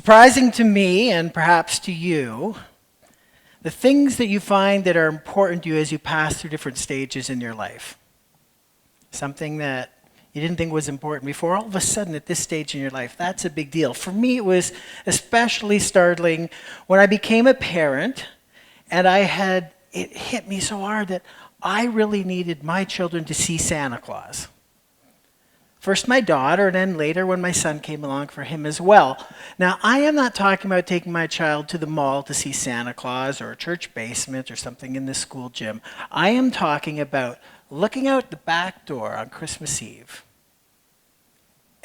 Surprising to me, and perhaps to you, the things that you find that are important to you as you pass through different stages in your life. Something that you didn't think was important before, all of a sudden at this stage in your life, that's a big deal. For me, it was especially startling when I became a parent, and it hit me so hard that I really needed my children to see Santa Claus. First my daughter, and then later when my son came along, for him as well. Now, I am not talking about taking my child to the mall to see Santa Claus or a church basement or something in the school gym. I am talking about looking out the back door on Christmas Eve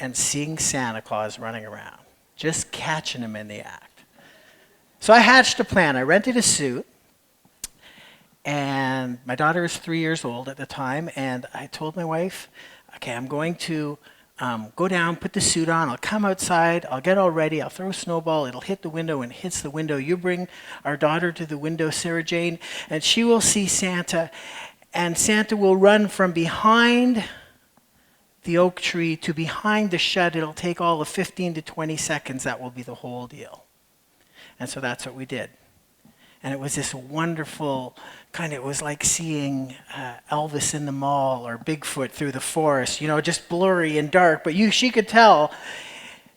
and seeing Santa Claus running around, just catching him in the act. So I hatched a plan. I rented a suit, and my daughter was 3 years old at the time, and I told my wife, okay, I'm going to go down, put the suit on, I'll come outside, I'll get all ready, I'll throw a snowball, it'll hit the window, and it hits the window. You bring our daughter to the window, Sarah Jane, and she will see Santa, and Santa will run from behind the oak tree to behind the shed. It'll take all of 15 to 20 seconds. That will be the whole deal. And so that's what we did. And it was this wonderful it was like seeing Elvis in the mall or Bigfoot through the forest, just blurry and dark. But she could tell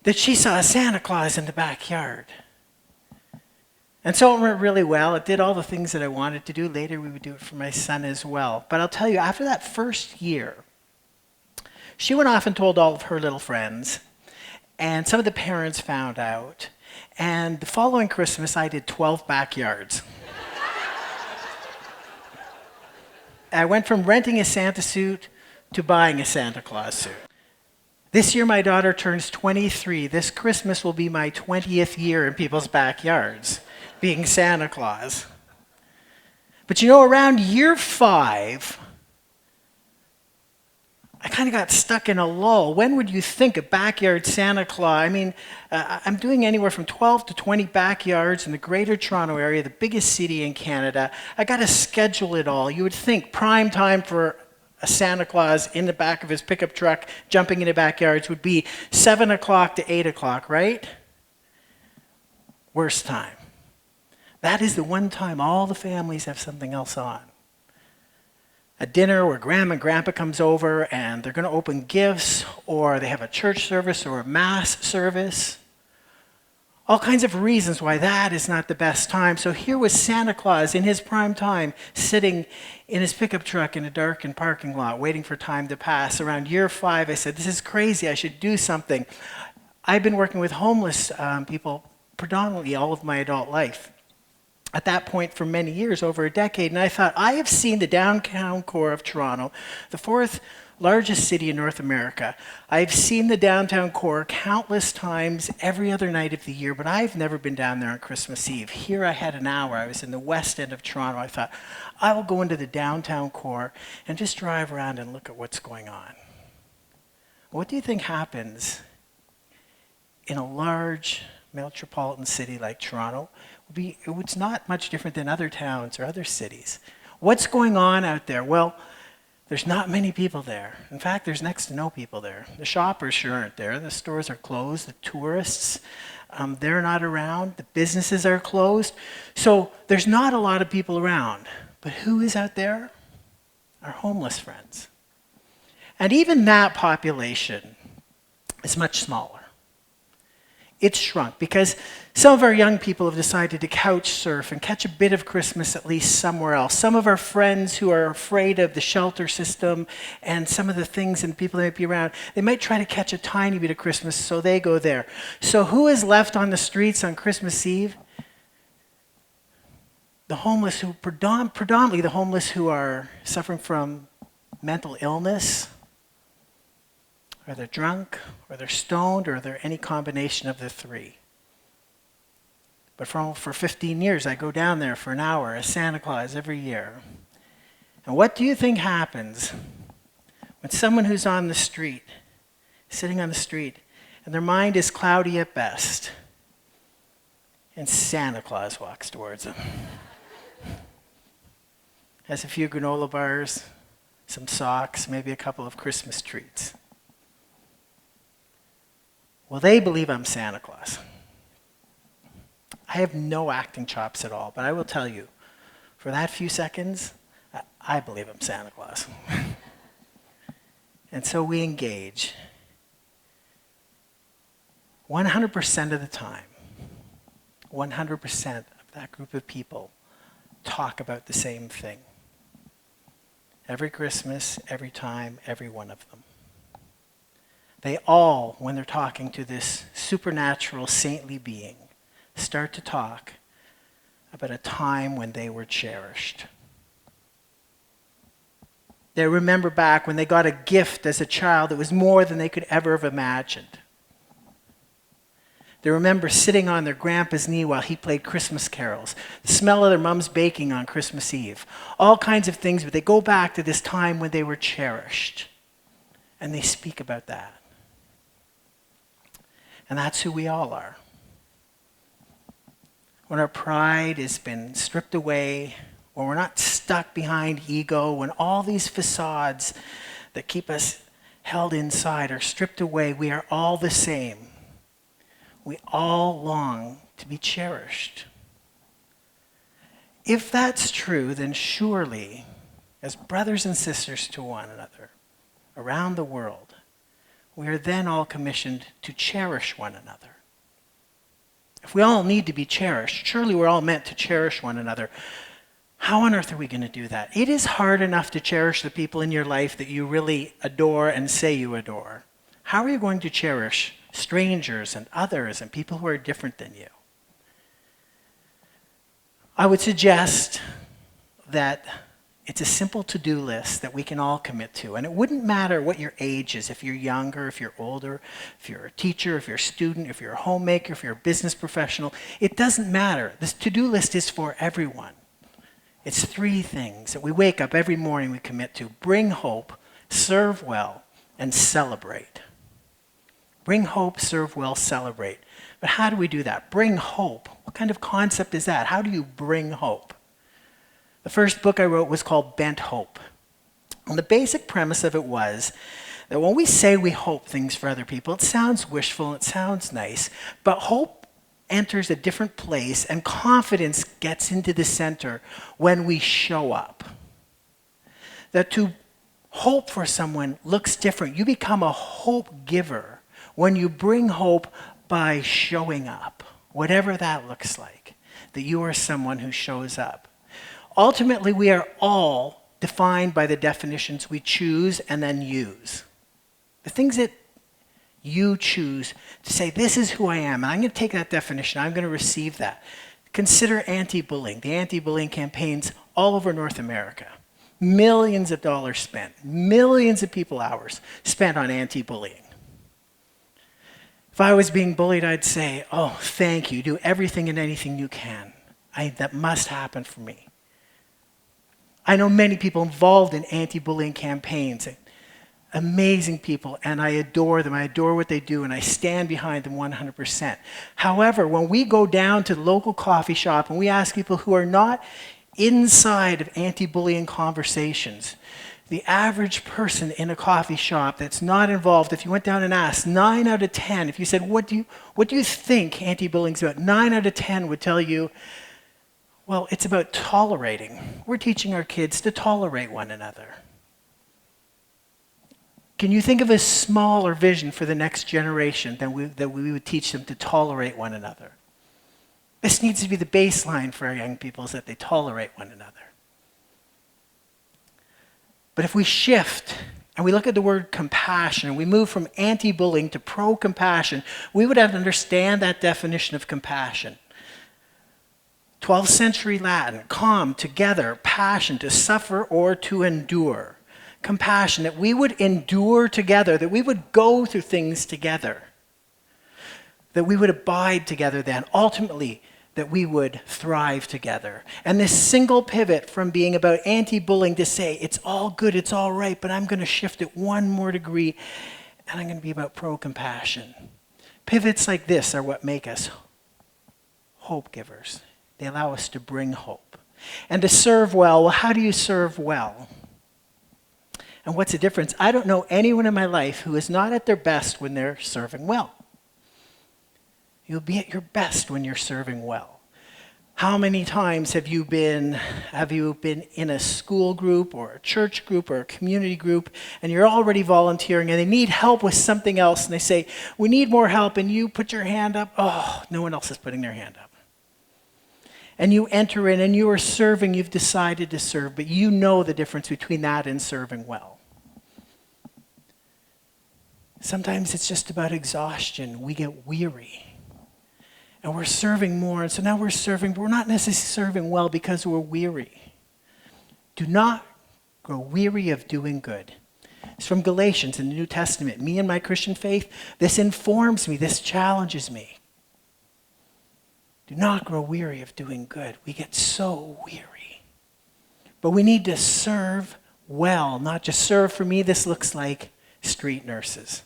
that she saw Santa Claus in the backyard. And so it went really well. It did all the things that I wanted to do. Later we would do it for my son as well. But I'll tell you, after that first year, she went off and told all of her little friends. And some of the parents found out. And the following Christmas, I did 12 backyards. I went from renting a Santa suit to buying a Santa Claus suit. This year, my daughter turns 23. This Christmas will be my 20th year in people's backyards, being Santa Claus. But around year 5, I kind of got stuck in a lull. When would you think a backyard Santa Claus? I'm doing anywhere from 12 to 20 backyards in the Greater Toronto area, the biggest city in Canada. I got to schedule it all. You would think prime time for a Santa Claus in the back of his pickup truck jumping into backyards would be 7 o'clock to 8 o'clock, right? Worst time. That is the one time all the families have something else on. A dinner where Grandma and Grandpa comes over and they're going to open gifts, or they have a church service or a mass service. All kinds of reasons why that is not the best time. So here was Santa Claus in his prime time, sitting in his pickup truck in a darkened parking lot, waiting for time to pass. Around year 5, I said, this is crazy, I should do something. I've been working with homeless people predominantly all of my adult life. At that point for many years, over a decade, and I thought, I have seen the downtown core of Toronto, the 4th largest city in North America. I've seen the downtown core countless times every other night of the year, but I've never been down there on Christmas Eve. Here I had an hour. I was in the west end of Toronto. I thought, I will go into the downtown core and just drive around and look at what's going on. What do you think happens in a large metropolitan city like Toronto? It's not much different than other towns or other cities. What's going on out there? Well, there's not many people there. In fact, there's next to no people there. The shoppers sure aren't there. The stores are closed. The tourists, they're not around. The businesses are closed. So there's not a lot of people around. But who is out there? Our homeless friends. And even that population is much smaller. It's shrunk because some of our young people have decided to couch surf and catch a bit of Christmas at least somewhere else. Some of our friends who are afraid of the shelter system and some of the things and people that might be around, they might try to catch a tiny bit of Christmas, so they go there. So who is left on the streets on Christmas Eve? The homeless, predominantly the homeless who are suffering from mental illness, or they're drunk, or they're stoned, or they're any combination of the three. But for 15 years, I go down there for an hour as Santa Claus every year. And what do you think happens when someone who's on the street, sitting on the street, and their mind is cloudy at best, and Santa Claus walks towards them? Has a few granola bars, some socks, maybe a couple of Christmas treats. Well, they believe I'm Santa Claus. I have no acting chops at all, but I will tell you, for that few seconds, I believe I'm Santa Claus. And so we engage. 100% of the time, 100% of that group of people talk about the same thing. Every Christmas, every time, every one of them. They all, when they're talking to this supernatural saintly being, start to talk about a time when they were cherished. They remember back when they got a gift as a child that was more than they could ever have imagined. They remember sitting on their grandpa's knee while he played Christmas carols, the smell of their mom's baking on Christmas Eve, all kinds of things, but they go back to this time when they were cherished, and they speak about that. And that's who we all are. When our pride has been stripped away, when we're not stuck behind ego, when all these facades that keep us held inside are stripped away, we are all the same. We all long to be cherished. If that's true, then surely, as brothers and sisters to one another around the world, we are then all commissioned to cherish one another. If we all need to be cherished, surely we're all meant to cherish one another. How on earth are we going to do that? It is hard enough to cherish the people in your life that you really adore and say you adore. How are you going to cherish strangers and others and people who are different than you? I would suggest that it's a simple to-do list that we can all commit to. And it wouldn't matter what your age is, if you're younger, if you're older, if you're a teacher, if you're a student, if you're a homemaker, if you're a business professional. It doesn't matter. This to-do list is for everyone. It's 3 things that we wake up every morning we commit to. Bring hope, serve well, and celebrate. Bring hope, serve well, celebrate. But how do we do that? Bring hope. What kind of concept is that? How do you bring hope? The first book I wrote was called Bent Hope. And the basic premise of it was that when we say we hope things for other people, it sounds wishful, it sounds nice, but hope enters a different place and confidence gets into the center when we show up. That to hope for someone looks different. You become a hope giver when you bring hope by showing up, whatever that looks like, that you are someone who shows up. Ultimately, we are all defined by the definitions we choose and then use. The things that you choose to say, this is who I am, and I'm going to take that definition, I'm going to receive that. Consider anti-bullying, the anti-bullying campaigns all over North America. Millions of dollars spent, millions of people hours spent on anti-bullying. If I was being bullied, I'd say, oh, thank you, do everything and anything you can. That must happen for me. I know many people involved in anti-bullying campaigns, amazing people, and I adore them. I adore what they do, and I stand behind them 100%. However, when we go down to the local coffee shop and we ask people who are not inside of anti-bullying conversations, the average person in a coffee shop that's not involved, if you went down and asked, 9 out of 10, if you said, what do you think anti-bullying is about? 9 out of 10 would tell you, well, it's about tolerating. We're teaching our kids to tolerate one another. Can you think of a smaller vision for the next generation that we would teach them to tolerate one another? This needs to be the baseline for our young people, is that they tolerate one another. But if we shift and we look at the word compassion and we move from anti-bullying to pro-compassion, we would have to understand that definition of compassion. 12th century Latin, com, together, passion, to suffer or to endure. Compassion, that we would endure together, that we would go through things together, that we would abide together then, ultimately, that we would thrive together. And this single pivot from being about anti-bullying to say, it's all good, it's all right, but I'm going to shift it one more degree, and I'm going to be about pro-compassion. Pivots like this are what make us hope givers. They allow us to bring hope. And to serve well, how do you serve well? And what's the difference? I don't know anyone in my life who is not at their best when they're serving well. You'll be at your best when you're serving well. How many times have you been in a school group or a church group or a community group, and you're already volunteering and they need help with something else, and they say, we need more help, and you put your hand up? Oh, no one else is putting their hand up. And you enter in and you are serving, you've decided to serve, but you know the difference between that and serving well. Sometimes it's just about exhaustion. We get weary. And we're serving more, and so now we're serving, but we're not necessarily serving well because we're weary. Do not grow weary of doing good. It's from Galatians in the New Testament. Me and my Christian faith, this informs me, this challenges me. Do not grow weary of doing good. We get so weary. But we need to serve well, not just serve. For me, this looks like street nurses.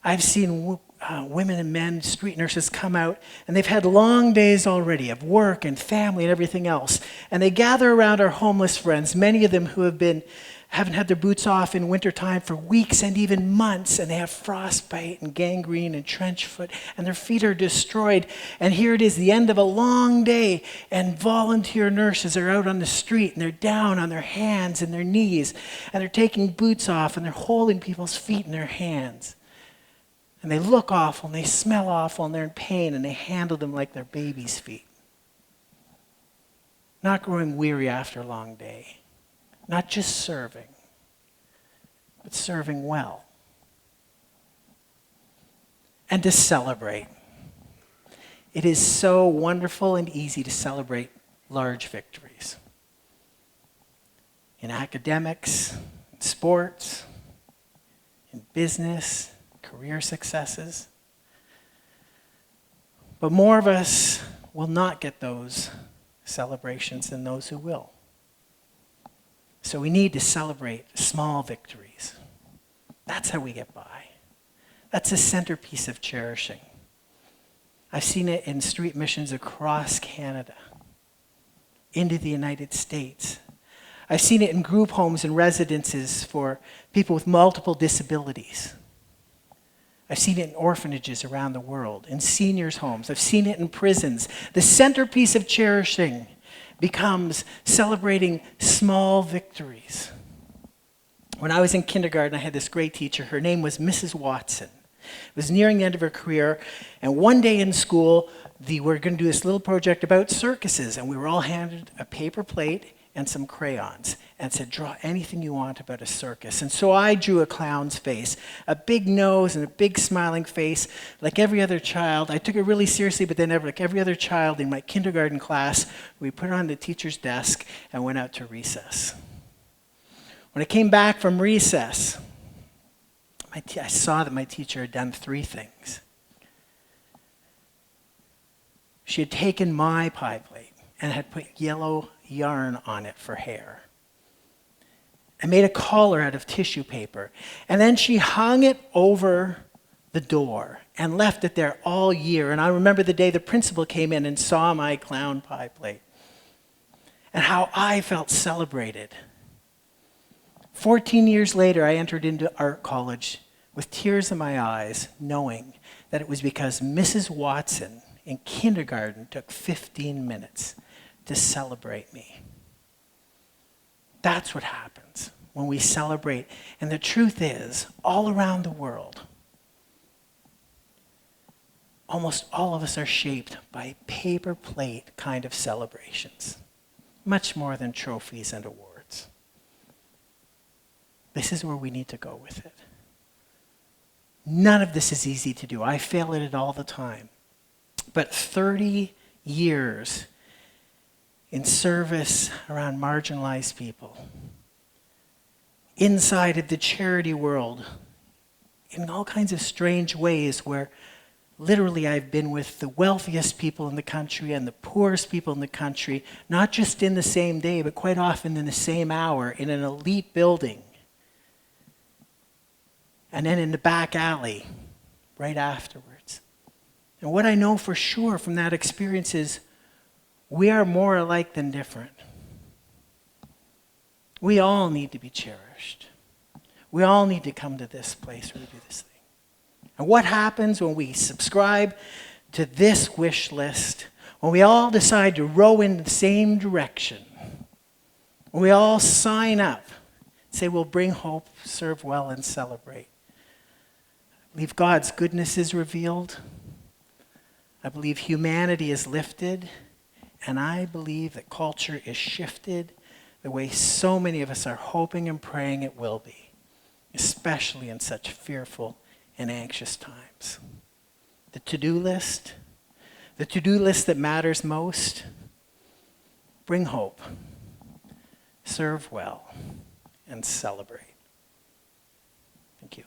I've seen women and men, street nurses, come out, and they've had long days already of work and family and everything else. And they gather around our homeless friends, many of them who haven't had their boots off in wintertime for weeks and even months, and they have frostbite and gangrene and trench foot, and their feet are destroyed. And here it is, the end of a long day, and volunteer nurses are out on the street, and they're down on their hands and their knees, and they're taking boots off, and they're holding people's feet in their hands. And they look awful, and they smell awful, and they're in pain, and they handle them like they're babies' feet. Not growing weary after a long day. Not just serving, but serving well. And to celebrate. It is so wonderful and easy to celebrate large victories. In academics, in sports, in business, career successes. But more of us will not get those celebrations than those who will. So we need to celebrate small victories. That's how we get by. That's a centerpiece of cherishing. I've seen it in street missions across Canada, into the United States. I've seen it in group homes and residences for people with multiple disabilities. I've seen it in orphanages around the world, in seniors' homes. I've seen it in prisons. The centerpiece of cherishing becomes celebrating small victories. When I was in kindergarten, I had this great teacher. Her name was Mrs. Watson. It was nearing the end of her career, and one day in school, we were going to do this little project about circuses, and we were all handed a paper plate and some crayons and said, draw anything you want about a circus. And so I drew a clown's face, a big nose and a big smiling face, like every other child. I took it really seriously, but then like every other child in my kindergarten class, we put it on the teacher's desk and went out to recess. When I came back from recess, I saw that my teacher had done three things. She had taken my pie plate and had put yellow yarn on it for hair. I made a collar out of tissue paper, and then she hung it over the door and left it there all year. And I remember the day the principal came in and saw my clown pie plate and how I felt celebrated. 14 years later, I entered into art college with tears in my eyes, knowing that it was because Mrs. Watson in kindergarten took 15 minutes to celebrate me. That's what happens when we celebrate. And the truth is, all around the world, almost all of us are shaped by paper plate kind of celebrations, much more than trophies and awards. This is where we need to go with it. None of this is easy to do. I fail at it all the time. But 30 years in service around marginalized people, inside of the charity world, in all kinds of strange ways where literally I've been with the wealthiest people in the country and the poorest people in the country, not just in the same day, but quite often in the same hour in an elite building. And then in the back alley right afterwards. And what I know for sure from that experience is we are more alike than different. We all need to be cherished. We all need to come to this place where we do this thing. And what happens when we subscribe to this wish list, when we all decide to row in the same direction, when we all sign up, say we'll bring hope, serve well, and celebrate. I believe God's goodness is revealed. I believe humanity is lifted. And I believe that culture is shifted the way so many of us are hoping and praying it will be, especially in such fearful and anxious times. The to-do list that matters most, bring hope, serve well, and celebrate. Thank you.